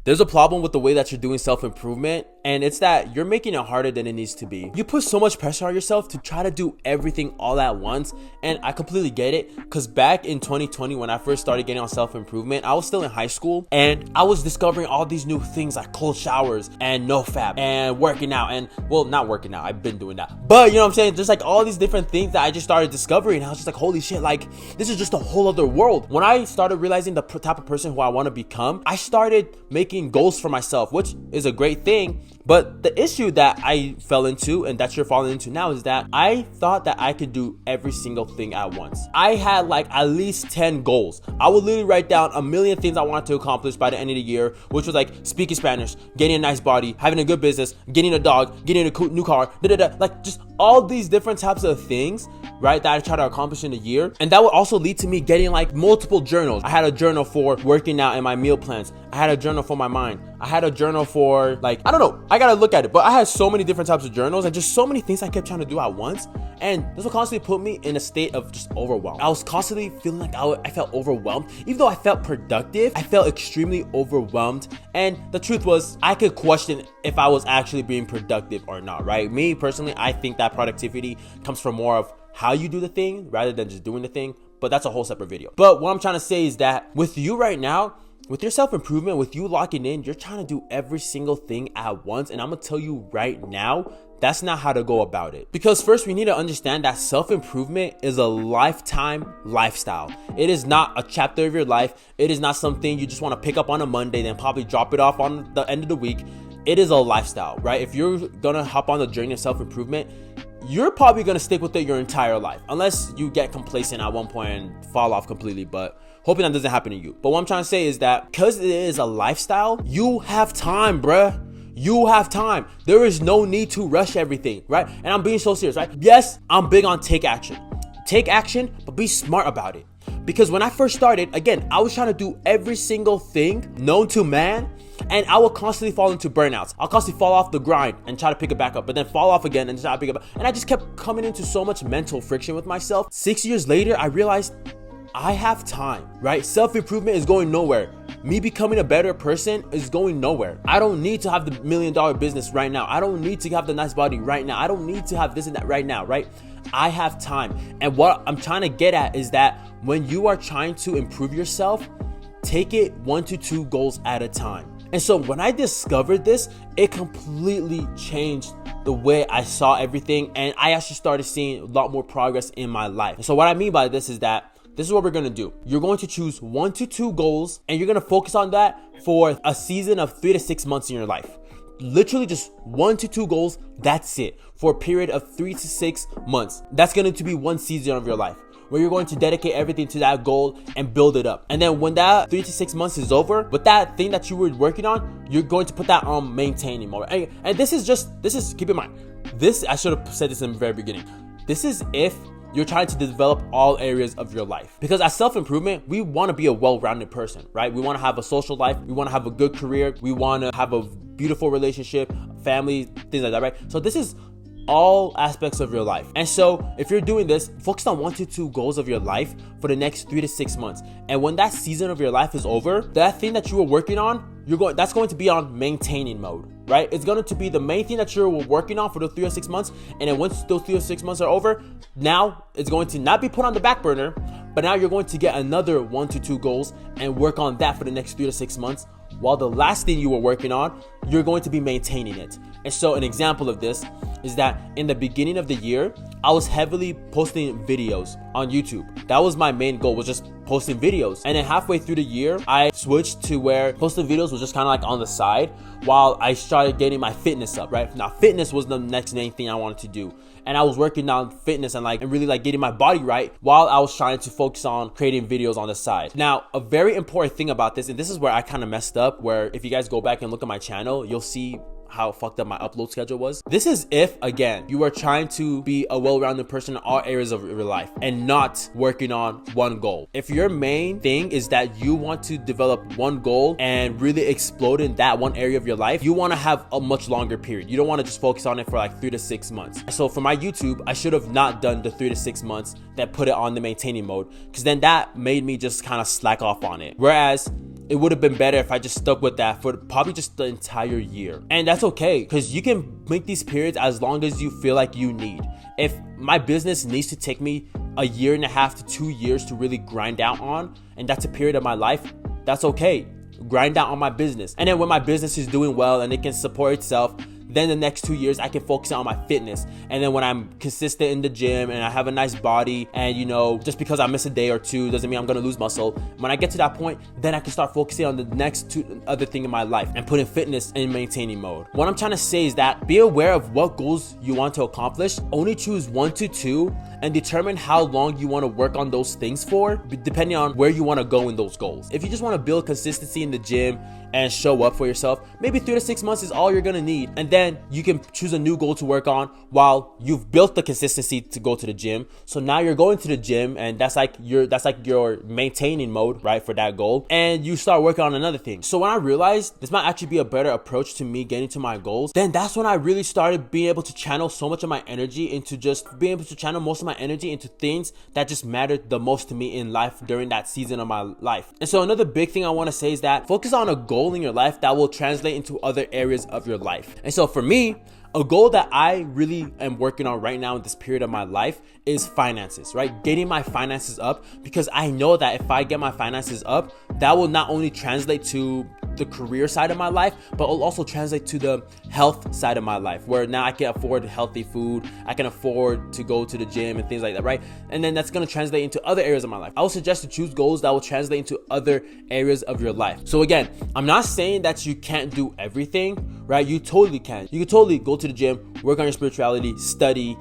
There's a problem with the way that you're doing self-improvement, and it's that you're making it harder than it needs to be. You put so much pressure on yourself to try to do everything all at once, and I completely get it, because back in 2020, when I first started getting on self-improvement, I was still in high school, and I was discovering all these new things like cold showers and no-fap and working out, and well, not working out, I've been doing that, but you know what I'm saying, there's like all these different things that I just started discovering, and I was just like, holy shit, like this is just a whole other world. When I started realizing the type of person who I want to become, I started making goals for myself, which is a great thing. But the issue that I fell into, and that you're falling into now, is that I thought that I could do every single thing at once. I had like at least 10 goals. I would literally write down a million things I wanted to accomplish by the end of the year, which was like speaking Spanish, getting a nice body, having a good business, getting a dog, getting a new car, like just all these different types of things, right, that I try to accomplish in a year. And that would also lead to me getting like multiple journals. I had a journal for working out and my meal plans. I had a journal for my mind. I had a journal for like, I don't know, I gotta look at it, but I had so many different types of journals and just so many things I kept trying to do at once. And this would constantly put me in a state of just overwhelmed. I was constantly feeling like I felt overwhelmed. Even though I felt productive, I felt extremely overwhelmed. And the truth was, I could question if I was actually being productive or not, right? Me personally, I think that productivity comes from more of how you do the thing rather than just doing the thing, but that's a whole separate video. But what I'm trying to say is that with you right now, with your self-improvement, with you locking in, you're trying to do every single thing at once. And I'm gonna tell you right now, that's not how to go about it. Because first, we need to understand that self-improvement is a lifetime lifestyle. It is not a chapter of your life. It is not something you just want to pick up on a Monday, then probably drop it off on the end of the week. It is a lifestyle, right? If you're gonna hop on the journey of self-improvement, you're probably gonna stick with it your entire life, unless you get complacent at one point and fall off completely, but hoping that doesn't happen to you. But what I'm trying to say is that because it is a lifestyle, you have time, bruh. You have time. There is no need to rush everything, right? And I'm being so serious, right? Yes, I'm big on take action. Take action, but be smart about it. Because when I first started, again, I was trying to do every single thing known to man, and I would constantly fall into burnouts. I'll constantly fall off the grind and try to pick it back up, but then fall off again and try to pick it up. And I just kept coming into so much mental friction with myself. 6 years later, I realized I have time, right? Self-improvement is going nowhere. Me becoming a better person is going nowhere. I don't need to have the $1 million business right now. I don't need to have the nice body right now. I don't need to have this and that right now, right? I have time. And what I'm trying to get at is that when you are trying to improve yourself, take it 1 to 2 goals at a time. And so when I discovered this, it completely changed the way I saw everything. And I actually started seeing a lot more progress in my life. And so what I mean by this is that this is what we're gonna do. You're going to choose 1 to 2 goals, and you're gonna focus on that for a season of 3 to 6 months in your life. Literally just 1 to 2 goals, that's it. For a period of 3 to 6 months. That's going to be one season of your life, where you're going to dedicate everything to that goal and build it up. And then when that 3 to 6 months is over, with that thing that you were working on, you're going to put that on maintaining mode. And this is, keep in mind, this, I should have said this in the very beginning. This is if you're trying to develop all areas of your life. Because as self-improvement, we want to be a well-rounded person, right? We want to have a social life. We want to have a good career. We want to have a beautiful relationship, family, things like that, right? So this is all aspects of your life. And so if you're doing this, focus on 1 to 2 goals of your life for the next 3 to 6 months. And when that season of your life is over, that thing that you were working on, that's going to be on maintaining mode, right? It's going to be the main thing that you're working on for the 3 or 6 months. And then once those 3 or 6 months are over, now it's going to not be put on the back burner, but now you're going to get another 1 to 2 goals and work on that for the next 3 to 6 months. While the last thing you were working on, you're going to be maintaining it. And so an example of this is that in the beginning of the year, I was heavily posting videos on YouTube. That was my main goal, was just posting videos. And then halfway through the year, I switched to where posting videos was just kind of like on the side while I started getting my fitness up, right? Now, fitness was the next main thing I wanted to do. And I was working on fitness and really getting my body right while I was trying to focus on creating videos on the side. Now, a very important thing about this, and this is where I kind of messed up, where if you guys go back and look at my channel, you'll see how fucked up my upload schedule was. This is if, again, you are trying to be a well-rounded person in all areas of your life and not working on one goal. If your main thing is that you want to develop one goal and really explode in that one area of your life, you want to have a much longer period. You don't want to just focus on it for like 3 to 6 months. So for my YouTube, I should have not done the 3 to 6 months that put it on the maintaining mode, because then that made me just kind of slack off on it. Whereas it would have been better if I just stuck with that for probably just the entire year. And that's okay, because you can make these periods as long as you feel like you need. If my business needs to take me a year and a half to 2 years to really grind out on, and that's a period of my life, that's okay. Grind out on my business. And then when my business is doing well and it can support itself, then the next 2 years I can focus on my fitness. And then when I'm consistent in the gym and I have a nice body, and just because I miss a day or two doesn't mean I'm gonna lose muscle. When I get to that point, then I can start focusing on the next other thing in my life and putting fitness in maintaining mode. What I'm trying to say is that be aware of what goals you want to accomplish. Only choose 1 to 2 and determine how long you want to work on those things for, depending on where you want to go in those goals. If you just want to build consistency in the gym and show up for yourself, maybe 3 to 6 months is all you're gonna need, and then you can choose a new goal to work on while you've built the consistency to go to the gym. So now you're going to the gym, and that's like your maintaining mode, right, for that goal, and you start working on another thing. So when I realized this might actually be a better approach to me getting to my goals, then that's when I really started being able to channel so much of my energy into just being able to channel most of my energy into things that just mattered the most to me in life during that season of my life. And so another big thing I want to say is that focus on a goal in your life that will translate into other areas of your life. And so for me, a goal that I really am working on right now in this period of my life is finances, right? Getting my finances up, because I know that if I get my finances up, that will not only translate to the career side of my life, but it'll also translate to the health side of my life, where now I can afford healthy food, I can afford to go to the gym and things like that, right? And then that's going to translate into other areas of my life. I would suggest to choose goals that will translate into other areas of your life. So again, I'm not saying that you can't do everything, right? You totally can. You can totally go to the gym, work on your spirituality, study,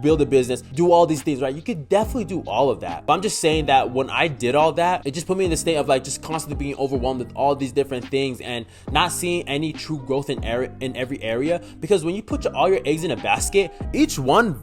build a business, do all these things, right? You could definitely do all of that. But I'm just saying that when I did all that, it just put me in the state of like just constantly being overwhelmed with all these different things and not seeing any true growth in every area. Because when you put all your eggs in a basket, each one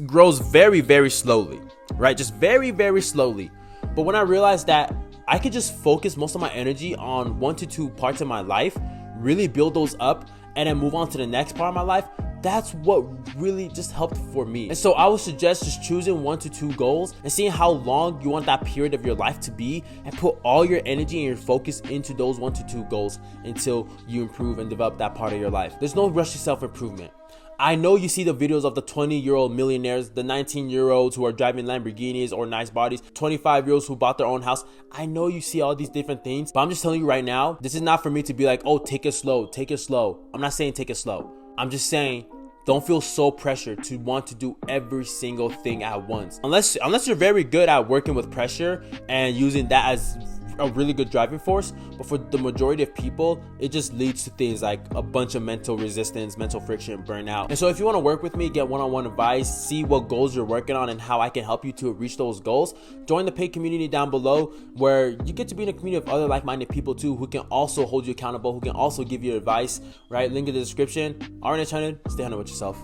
grows very, very slowly, right? Just very, very slowly. But when I realized that I could just focus most of my energy on 1 to 2 parts of my life, really build those up, and then move on to the next part of my life, that's what really just helped for me. And so I would suggest just choosing 1 to 2 goals and seeing how long you want that period of your life to be, and put all your energy and your focus into those 1 to 2 goals until you improve and develop that part of your life. There's no rush to self-improvement. I know you see the videos of the 20-year-old millionaires, the 19-year-olds who are driving Lamborghinis or nice bodies, 25-year-olds who bought their own house. I know you see all these different things, but I'm just telling you right now, this is not for me to be like, oh, take it slow, take it slow. I'm not saying take it slow. I'm just saying, don't feel so pressured to want to do every single thing at once. Unless you're very good at working with pressure and using that as a really good driving force. But for the majority of people, it just leads to things like a bunch of mental resistance, mental friction, burnout. And so if you want to work with me, get one-on-one advice, see what goals you're working on and how I can help you to reach those goals, join the paid community down below, where you get to be in a community of other like-minded people too, who can also hold you accountable, who can also give you advice, right? Link in the description. RNH Hunnid, stay Hunnid with yourself.